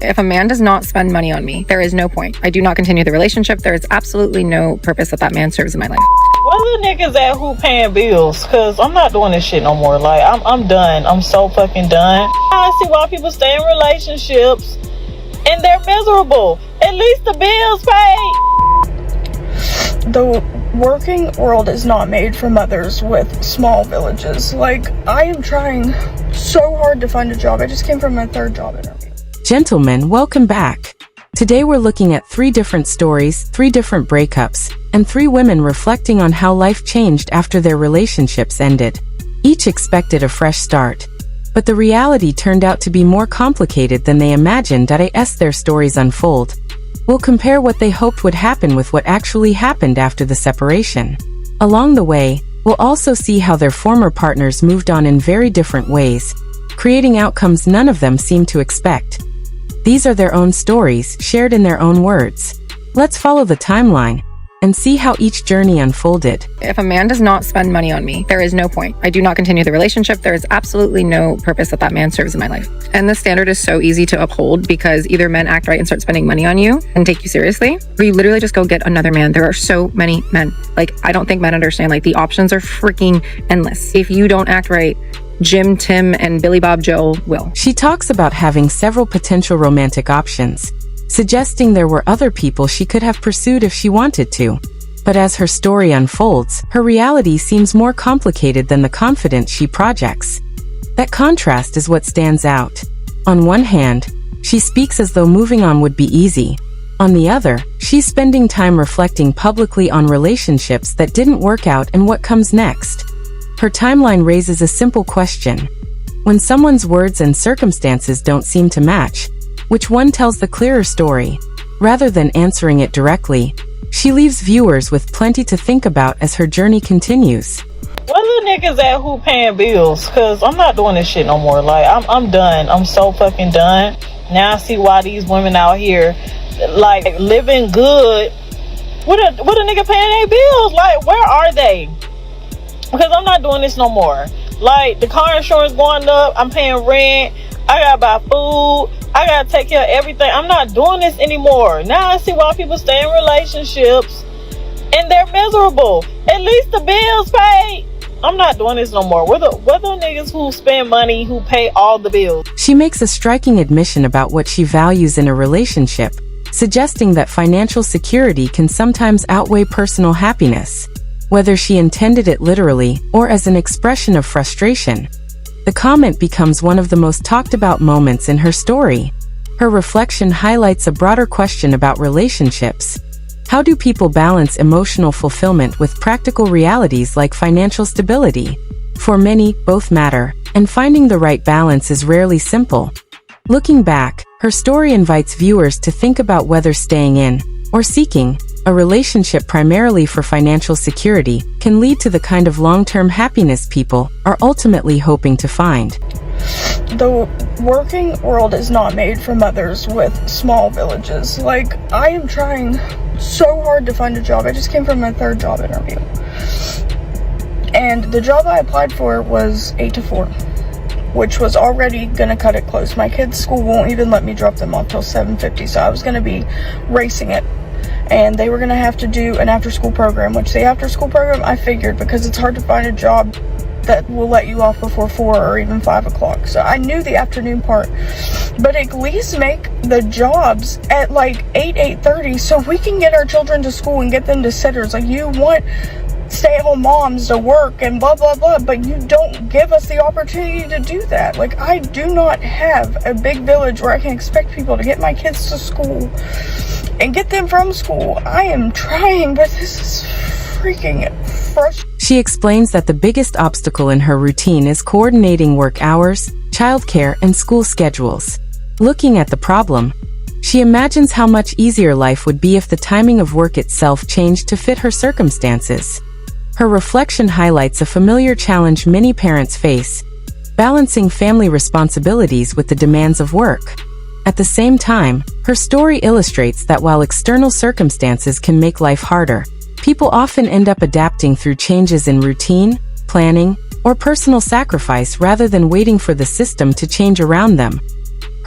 If a man does not spend money on me, there is no point. I do not continue the relationship. There is absolutely no purpose that that man serves in my life. Where the niggas at who paying bills? Cause I'm not doing this shit no more. Like, I'm done. I'm so fucking done. I see why people stay in relationships and they're miserable. At least the bills paid. The working world is not made for mothers with small villages. Like, I am trying so hard to find a job. I just came from my 3rd job interview. Gentlemen, welcome back. Today we're looking at 3 different stories, 3 different breakups, and 3 women reflecting on how life changed after their relationships ended. Each expected a fresh start, but the reality turned out to be more complicated than they imagined. As their stories unfold, we'll compare what they hoped would happen with what actually happened after the separation. Along the way, we'll also see how their former partners moved on in very different ways, creating outcomes none of them seemed to expect. These are their own stories, shared in their own words. Let's follow the timeline and see how each journey unfolded. If a man does not spend money on me, there is no point. I do not continue the relationship. There is absolutely no purpose that that man serves in my life. And the standard is so easy to uphold because either men act right and start spending money on you and take you seriously, or you literally just go get another man. There are so many men. Like, I don't think men understand, like, the options are freaking endless. If you don't act right, Jim, Tim, and Billy Bob Joel will. She talks about having several potential romantic options, suggesting there were other people she could have pursued if she wanted to. But as her story unfolds, her reality seems more complicated than the confidence she projects. That contrast is what stands out. On one hand, she speaks as though moving on would be easy. On the other, she's spending time reflecting publicly on relationships that didn't work out and what comes next. Her timeline raises a simple question. When someone's words and circumstances don't seem to match, which one tells the clearer story? Rather than answering it directly, she leaves viewers with plenty to think about as her journey continues. Where the niggas at who paying bills? Cause I'm not doing this shit no more. Like, I'm done. I'm so fucking done. Now I see why these women out here, like, living good. What a nigga paying their bills? Like, where are they? Because I'm not doing this no more. Like, the car insurance going up, I'm paying rent, I gotta buy food, I gotta take care of everything. I'm not doing this anymore. Now I see why people stay in relationships and they're miserable. At least the bills paid. I'm not doing this no more. We're the niggas who spend money, who pay all the bills. She makes a striking admission about what she values in a relationship, suggesting that financial security can sometimes outweigh personal happiness. Whether she intended it literally or as an expression of frustration, the comment becomes one of the most talked about moments in her story. Her reflection highlights a broader question about relationships. How do people balance emotional fulfillment with practical realities like financial stability? For many, both matter, and finding the right balance is rarely simple. Looking back, her story invites viewers to think about whether staying in, or seeking, a relationship primarily for financial security can lead to the kind of long-term happiness people are ultimately hoping to find. The working world is not made for mothers with small villages. Like, I am trying so hard to find a job. I just came from my 3rd job interview. And the job I applied for was 8 to 4, which was already gonna cut it close. My kids' school won't even let me drop them off till 7:50, so I was gonna be racing it. And they were going to have to do an after-school program, which the after-school program, I figured, because it's hard to find a job that will let you off before 4 or even 5 o'clock. So I knew the afternoon part. But at least make the jobs at like 8:30 so we can get our children to school and get them to sitters. Like, you want stay-at-home moms to work and blah, blah, blah, but you don't give us the opportunity to do that. Like, I do not have a big village where I can expect people to get my kids to school and get them from school. I am trying, but this is freaking frustrating. She explains that the biggest obstacle in her routine is coordinating work hours, childcare, and school schedules. Looking at the problem, she imagines how much easier life would be if the timing of work itself changed to fit her circumstances. Her reflection highlights a familiar challenge many parents face: balancing family responsibilities with the demands of work. At the same time, her story illustrates that while external circumstances can make life harder, people often end up adapting through changes in routine, planning, or personal sacrifice rather than waiting for the system to change around them.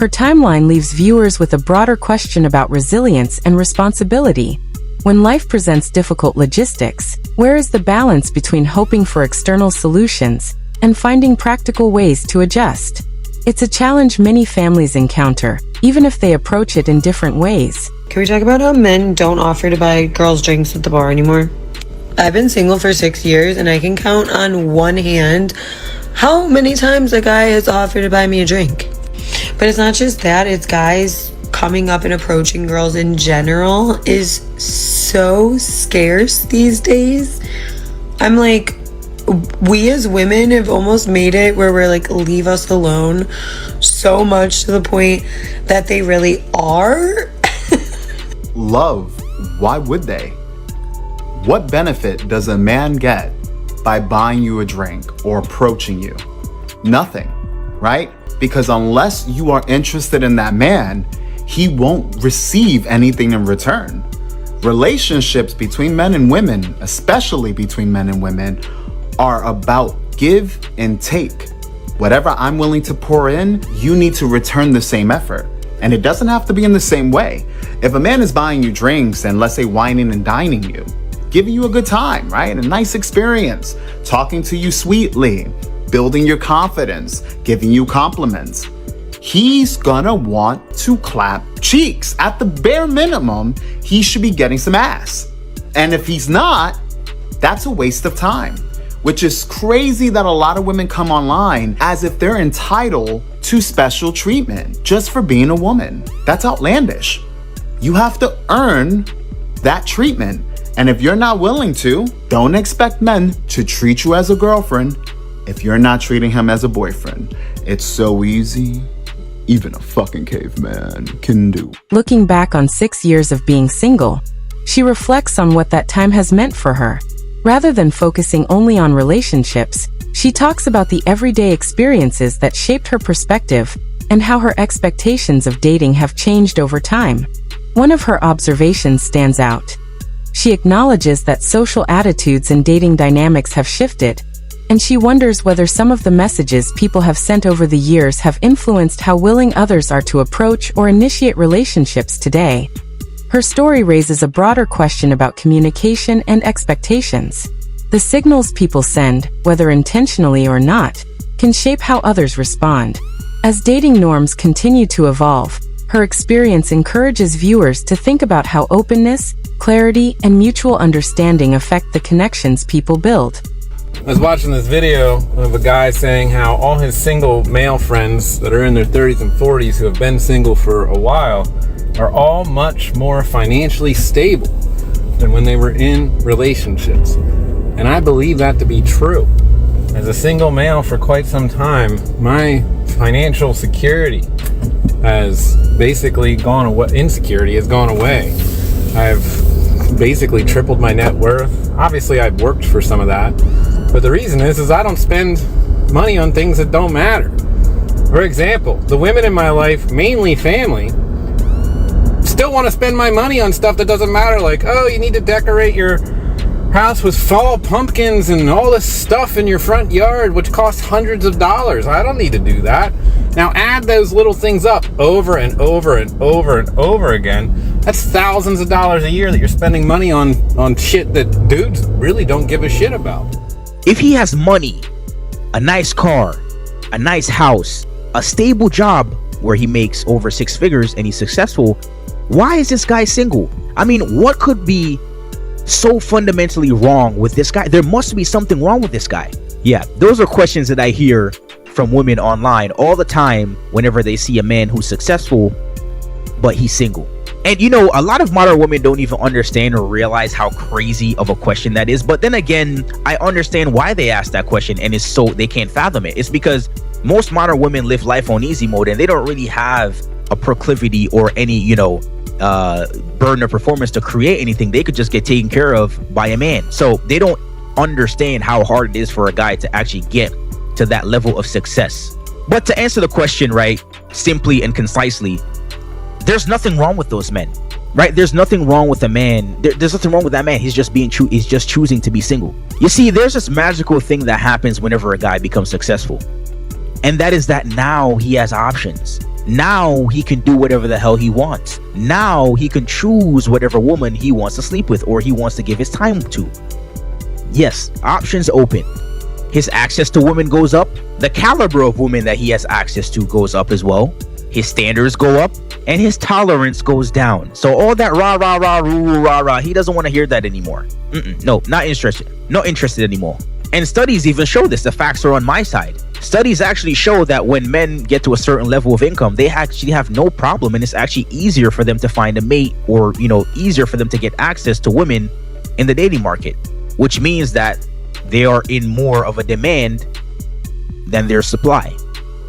Her timeline leaves viewers with a broader question about resilience and responsibility. When life presents difficult logistics, where is the balance between hoping for external solutions and finding practical ways to adjust? It's a challenge many families encounter, even if they approach it in different ways. Can we talk about how men don't offer to buy girls drinks at the bar anymore? I've been single for 6 years, and I can count on one hand how many times a guy has offered to buy me a drink. But it's not just that, it's guys coming up and approaching girls in general is so scarce these days. I'm like, we as women have almost made it where we're like, leave us alone, so much to the point that they really are. Love, why would they? What benefit does a man get by buying you a drink or approaching you? Nothing, right? Because unless you are interested in that man, he won't receive anything in return. Relationships between men and women, especially between men and women, are about give and take. Whatever I'm willing to pour in, you need to return the same effort. And it doesn't have to be in the same way. If a man is buying you drinks and, let's say, wining and dining you, giving you a good time, right? A nice experience, talking to you sweetly, building your confidence, giving you compliments, he's gonna want to clap cheeks. At the bare minimum, he should be getting some ass. And if he's not, that's a waste of time. Which is crazy that a lot of women come online as if they're entitled to special treatment just for being a woman. That's outlandish. You have to earn that treatment. And if you're not willing to, don't expect men to treat you as a girlfriend if you're not treating him as a boyfriend. It's so easy. Even a fucking caveman can do. Looking back on 6 years of being single, she reflects on what that time has meant for her. Rather than focusing only on relationships, she talks about the everyday experiences that shaped her perspective and how her expectations of dating have changed over time. One of her observations stands out. She acknowledges that social attitudes and dating dynamics have shifted, and she wonders whether some of the messages people have sent over the years have influenced how willing others are to approach or initiate relationships today. Her story raises a broader question about communication and expectations. The signals people send, whether intentionally or not, can shape how others respond. As dating norms continue to evolve, her experience encourages viewers to think about how openness, clarity, and mutual understanding affect the connections people build. I was watching this video of a guy saying how all his single male friends that are in their 30s and 40s who have been single for a while are all much more financially stable than when they were in relationships. And I believe that to be true. As a single male for quite some time, my financial security has basically gone away. Insecurity has gone away. I've basically tripled my net worth. Obviously, I've worked for some of that. But the reason is I don't spend money on things that don't matter. For example, the women in my life, mainly family, still want to spend my money on stuff that doesn't matter. Like, oh, you need to decorate your house with fall pumpkins and all this stuff in your front yard, which costs hundreds of dollars. I don't need to do that. Now add those little things up over and over and over and over again. That's thousands of dollars a year that you're spending money on shit that dudes really don't give a shit about. If he has money, a nice car, a nice house, a stable job where he makes over 6 figures and he's successful, why is this guy single? I mean, what could be so fundamentally wrong with this guy? There must be something wrong with this guy. Yeah, those are questions that I hear from women online all the time whenever they see a man who's successful, but he's single. And you know, a lot of modern women don't even understand or realize how crazy of a question that is. But then again, I understand why they ask that question, and it's so they can't fathom it. It's because most modern women live life on easy mode and they don't really have a proclivity or any, burden of performance to create anything. They could just get taken care of by a man. So they don't understand how hard it is for a guy to actually get to that level of success. But to answer the question, right, simply and concisely, there's nothing wrong with those men, right? There's nothing wrong with a man. There's nothing wrong with that man. He's just being true. He's just choosing to be single. You see, there's this magical thing that happens whenever a guy becomes successful. And that is that now he has options. Now he can do whatever the hell he wants. Now he can choose whatever woman he wants to sleep with or he wants to give his time to. Yes, options open. His access to women goes up. The caliber of women that he has access to goes up as well. His standards go up and his tolerance goes down. So all that rah rah rah roo rah rah, he doesn't want to hear that anymore. No, not interested. Not interested anymore. And studies even show this. The facts are on my side. Studies actually show that when men get to a certain level of income, they actually have no problem, and it's actually easier for them to find a mate, or easier for them to get access to women in the dating market, which means that they are in more of a demand than their supply.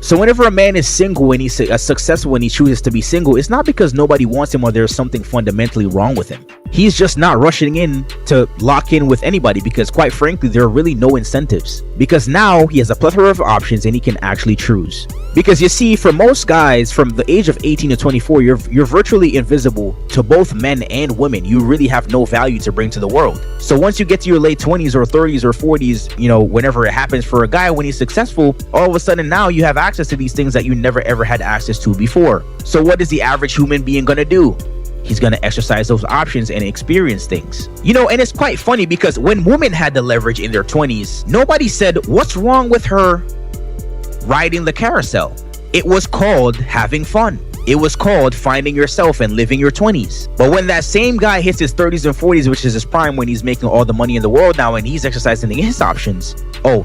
So whenever a man is single and he's successful and he chooses to be single, it's not because nobody wants him or there's something fundamentally wrong with him. He's just not rushing in to lock in with anybody because, quite frankly, there are really no incentives. Because now he has a plethora of options and he can actually choose. Because you see, for most guys from the age of 18 to 24, you're virtually invisible to both men and women. You really have no value to bring to the world. So once you get to your late 20s or 30s or 40s, whenever it happens for a guy, when he's successful, all of a sudden now you have access to these things that you never ever had access to before. So what is the average human being gonna do? He's gonna exercise those options and experience things. And it's quite funny because when women had the leverage in their 20s, nobody said, what's wrong with her riding the carousel? It was called having fun. It was called finding yourself and living your 20s. But when that same guy hits his 30s and 40s, which is his prime, when he's making all the money in the world now and he's exercising his options,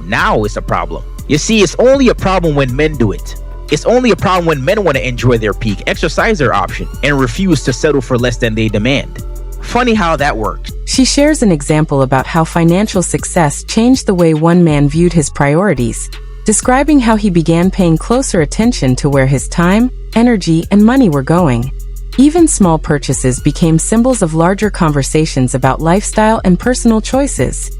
now it's a problem. You see, it's only a problem when men do it. It's only a problem when men want to enjoy their peak, exercise their option, and refuse to settle for less than they demand. Funny how that works. She shares an example about how financial success changed the way one man viewed his priorities, describing how he began paying closer attention to where his time, energy, and money were going. Even small purchases became symbols of larger conversations about lifestyle and personal choices.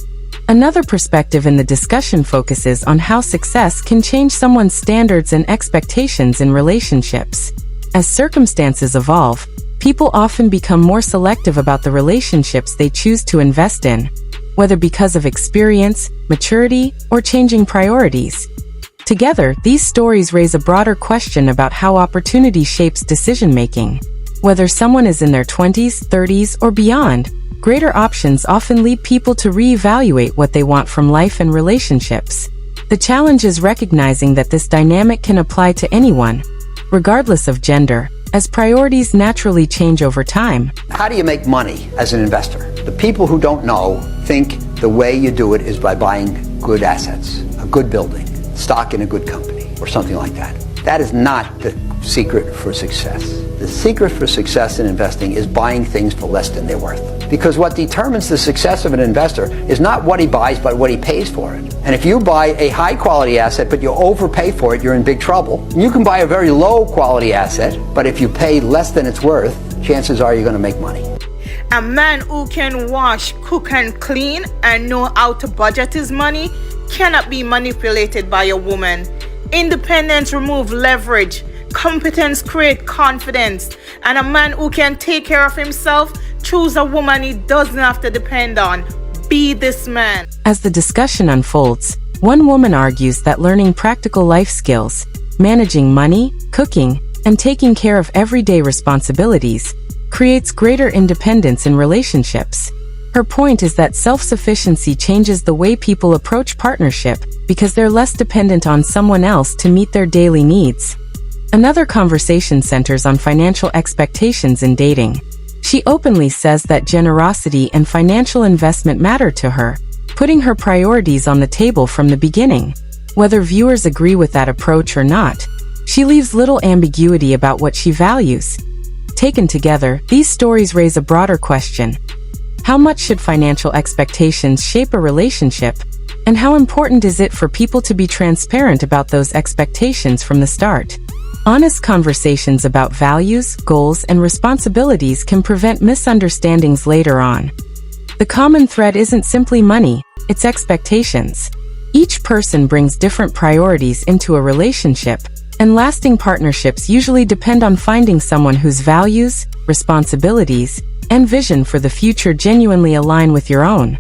Another perspective in the discussion focuses on how success can change someone's standards and expectations in relationships. As circumstances evolve, people often become more selective about the relationships they choose to invest in, whether because of experience, maturity, or changing priorities. Together, these stories raise a broader question about how opportunity shapes decision-making. Whether someone is in their 20s, 30s, or beyond, greater options often lead people to reevaluate what they want from life and relationships. The challenge is recognizing that this dynamic can apply to anyone, regardless of gender, as priorities naturally change over time. How do you make money as an investor? The people who don't know think the way you do it is by buying good assets, a good building, stock in a good company, or something like that. That is not the secret for success. The secret for success in investing is buying things for less than they're worth. Because what determines the success of an investor is not what he buys, but what he pays for it. And if you buy a high quality asset, but you overpay for it, you're in big trouble. You can buy a very low quality asset, but if you pay less than it's worth, chances are you're going to make money. A man who can wash, cook, and clean and know how to budget his money cannot be manipulated by a woman. Independence removes leverage. Competence creates confidence. And a man who can take care of himself choose a woman he doesn't have to depend on. Be this man. As the discussion unfolds, one woman argues that learning practical life skills, managing money, cooking, and taking care of everyday responsibilities creates greater independence in relationships. Her point is that self-sufficiency changes the way people approach partnership because they're less dependent on someone else to meet their daily needs. Another conversation centers on financial expectations in dating. She openly says that generosity and financial investment matter to her, putting her priorities on the table from the beginning. Whether viewers agree with that approach or not, she leaves little ambiguity about what she values. Taken together, these stories raise a broader question. How much should financial expectations shape a relationship? And how important is it for people to be transparent about those expectations from the start? Honest conversations about values, goals, and responsibilities can prevent misunderstandings later on. The common thread isn't simply money, it's expectations. Each person brings different priorities into a relationship, and lasting partnerships usually depend on finding someone whose values, responsibilities, and vision for the future genuinely align with your own.